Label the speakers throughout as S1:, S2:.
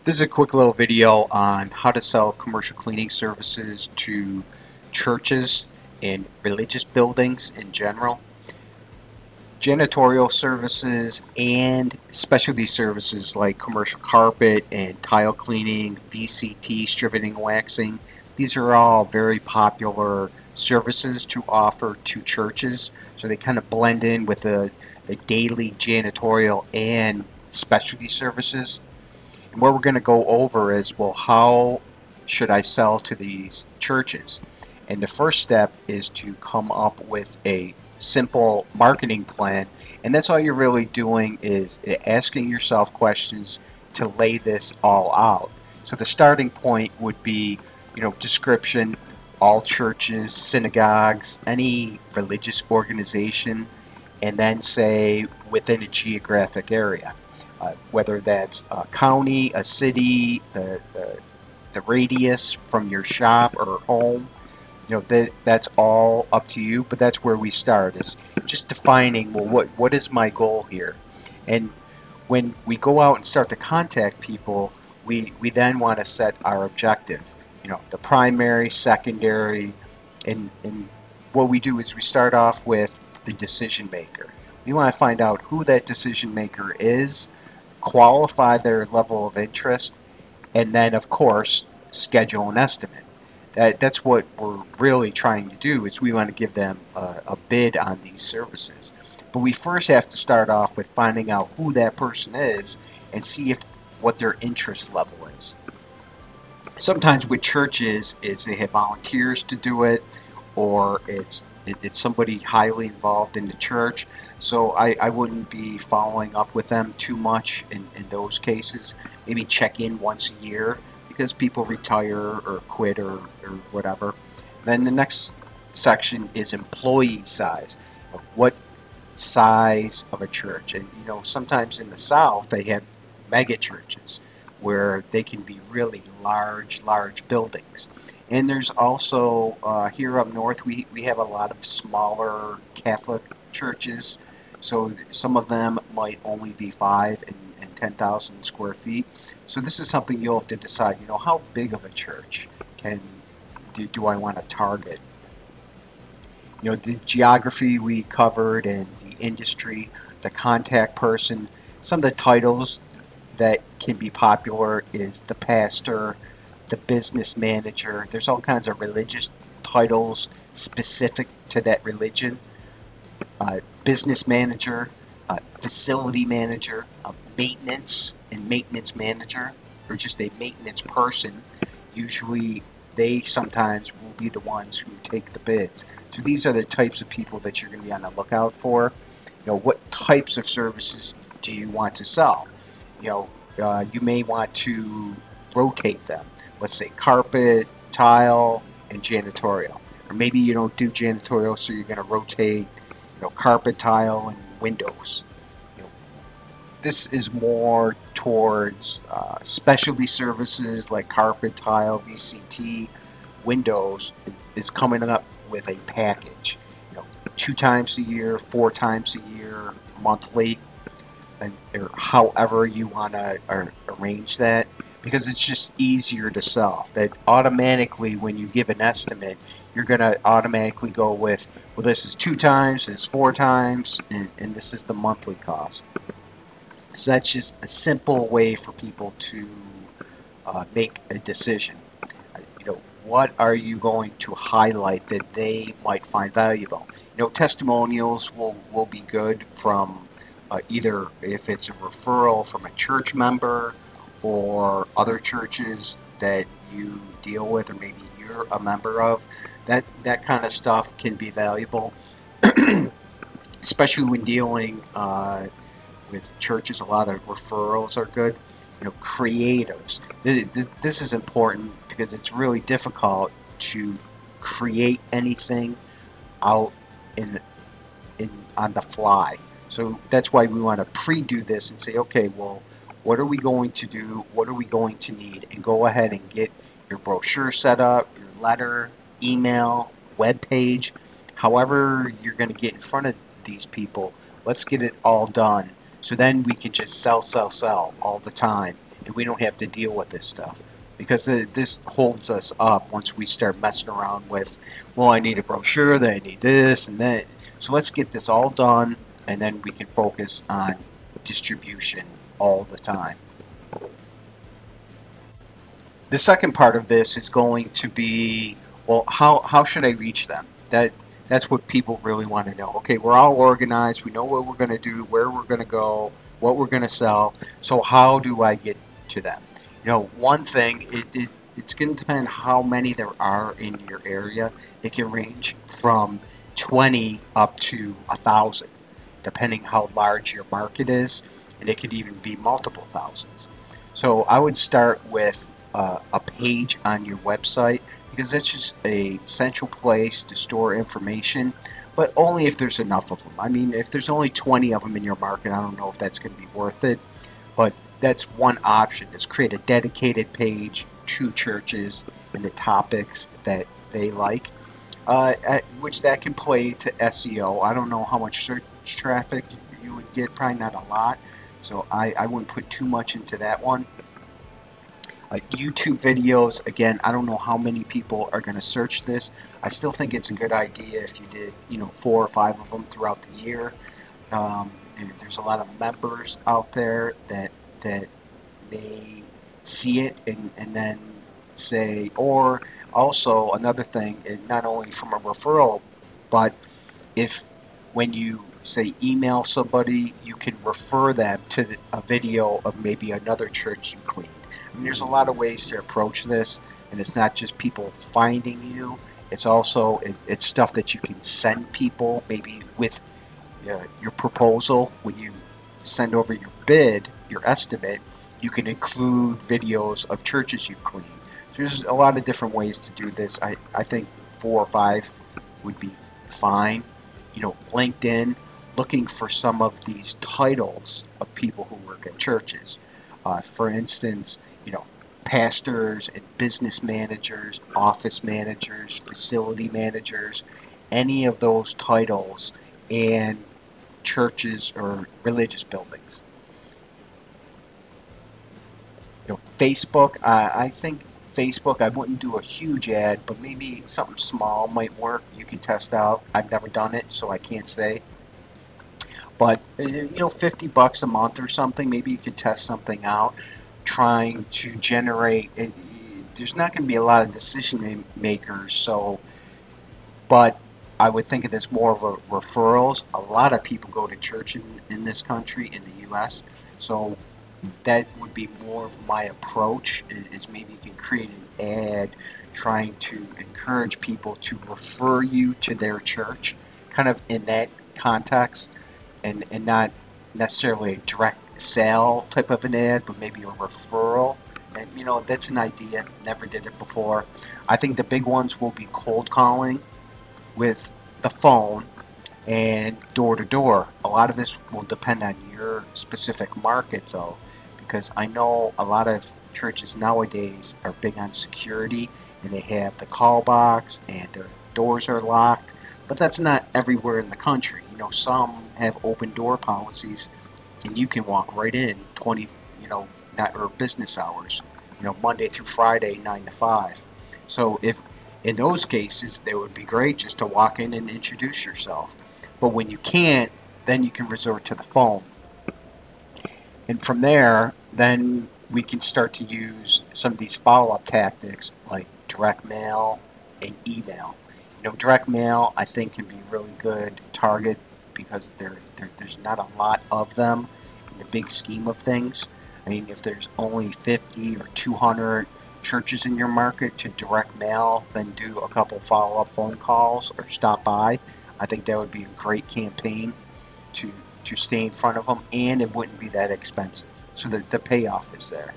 S1: This is a quick little video on how to sell commercial cleaning services to churches and religious buildings in general. Janitorial services and specialty services like commercial carpet and tile cleaning, VCT, stripping and waxing. These are all very popular services to offer to churches. So they kind of blend in with the daily janitorial and specialty services. And what we're going to go over is, well, how should I sell to these churches? And the first step is to come up with a simple marketing plan, and that's all you're really doing is asking yourself questions to lay this all out. So the starting point would be, description, all churches, synagogues, any religious organization, and then say within a geographic area. Whether that's a county, a city, the radius from your shop or home, that's all up to you. But that's where we start, is just defining, well, what is my goal here? And when we go out and start to contact people, we then want to set our objective. The primary, secondary, and what we do is we start off with the decision maker. We want to find out who that decision maker is, qualify their level of interest, and then of course schedule an estimate. That's what we're really trying to do, is we want to give them a bid on these services. But we first have to start off with finding out who that person is and see what their interest level is. Sometimes with churches is they have volunteers to do it, or it's somebody highly involved in the church. So I wouldn't be following up with them too much in those cases. Maybe check in once a year, because people retire or quit or whatever. Then the next section is employee size. What size of a church? And sometimes in the South they have mega churches where they can be really large buildings. And there's also, here up north, we have a lot of smaller Catholic churches. So some of them might only be 5 and 10,000 square feet. So this is something you'll have to decide, how big of a church do I want to target? The geography we covered, and the industry, the contact person. Some of the titles that can be popular is the pastor, the business manager. There's all kinds of religious titles specific to that religion. Business manager, facility manager, maintenance and maintenance manager, or just a maintenance person. Usually they sometimes will be the ones who take the bids. So these are the types of people that you're going to be on the lookout for. What types of services do you want to sell? You may want to rotate them. Let's say carpet, tile, and janitorial. Or maybe you don't do janitorial, so you're going to rotate, carpet, tile, and windows. This is more towards specialty services like carpet, tile, VCT. Windows is coming up with a package. 2 times a year, 4 times a year, monthly, or however you want to arrange that, because it's just easier to sell. That automatically, when you give an estimate, you're going to automatically go with, well, this is 2 times, this is 4 times, and this is the monthly cost. So that's just a simple way for people to make a decision. What are you going to highlight that they might find valuable? Testimonials will be good from either if it's a referral from a church member or other churches that you deal with, or maybe you're a member of. That kind of stuff can be valuable, especially when dealing with churches. A lot of referrals are good. Creatives. This is important because it's really difficult to create anything out on the fly. So that's why we want to pre-do this and say, okay, well, what are we going to do? What are we going to need? And go ahead and get your brochure set up, your letter, email, web page, however you're going to get in front of these people. Let's get it all done. So then we can just sell all the time and we don't have to deal with this stuff. Because this holds us up once we start messing around with, well, I need a brochure, then I need this and that. So let's get this all done, and then we can focus on distribution all the time. The second part of this is going to be, well, how should I reach them? That's what people really want to know. Okay, we're all organized. We know what we're going to do, where we're going to go, what we're going to sell. So how do I get to them? One thing, it's going to depend how many there are in your area. It can range from 20 up to 1,000, depending how large your market is, and it could even be multiple thousands. So I would start with a page on your website, because that's just a central place to store information, but only if there's enough of them. I mean, if there's only 20 of them in your market, I don't know if that's going to be worth it, but that's one option, is create a dedicated page to churches and the topics that they like, which that can play to SEO. I don't know how much search traffic you would get, probably not a lot, so I wouldn't put too much into that one. YouTube videos, again, I don't know how many people are going to search this. I still think it's a good idea if you did, 4 or 5 of them throughout the year. There's a lot of members out there that may see it and then say, or also another thing, not only from a referral, but if when you say email somebody, you can refer them to a video of maybe another church you cleaned. I mean, there's a lot of ways to approach this, and it's not just people finding you. It's also it's stuff that you can send people, maybe with your proposal. When you send over your bid, your estimate, you can include videos of churches you've cleaned. So there's a lot of different ways to do this. I think 4 or 5 would be fine. LinkedIn, looking for some of these titles of people who work at churches. For instance, pastors and business managers, office managers, facility managers, any of those titles in churches or religious buildings. Facebook, I think Facebook, I wouldn't do a huge ad, but maybe something small might work. You can test out. I've never done it, so I can't say. But, $50 a month or something, maybe you could test something out, trying to generate, there's not going to be a lot of decision makers, but I would think of this more of a referrals. A lot of people go to church in this country, in the U.S., so that would be more of my approach, is maybe you can create an ad trying to encourage people to refer you to their church, kind of in that context, and not necessarily a direct sale type of an ad, but maybe a referral. And that's an idea. Never did it before. I think the big ones will be cold calling with the phone and door to door. A lot of this will depend on your specific market, though, because I know a lot of churches nowadays are big on security, and they have the call box and their doors are locked, but that's not everywhere in the country. Some have open door policies, and you can walk right in 20, or business hours, Monday through Friday, 9 to 5. So if in those cases, it would be great just to walk in and introduce yourself. But when you can't, then you can resort to the phone. And from there, then we can start to use some of these follow-up tactics like direct mail and email. Direct mail, I think, can be a really good target because there's not a lot of them in the big scheme of things. I mean, if there's only 50 or 200 churches in your market, to direct mail, then do a couple follow-up phone calls or stop by, I think that would be a great campaign to stay in front of them, and it wouldn't be that expensive. So the payoff is there.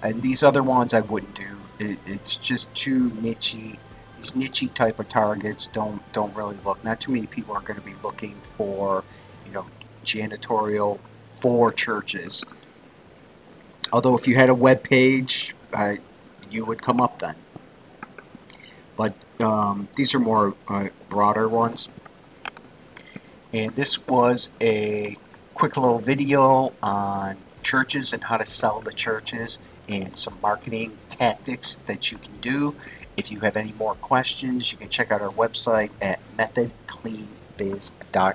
S1: And these other ones I wouldn't do. It's just too nichey. These nichey type of targets don't really look. Not too many people are going to be looking for, janitorial for churches. Although if you had a web page, you would come up then. But these are more broader ones. And this was a quick little video on churches and how to sell to churches and some marketing tactics that you can do. If you have any more questions, you can check out our website at methodcleanbiz.com.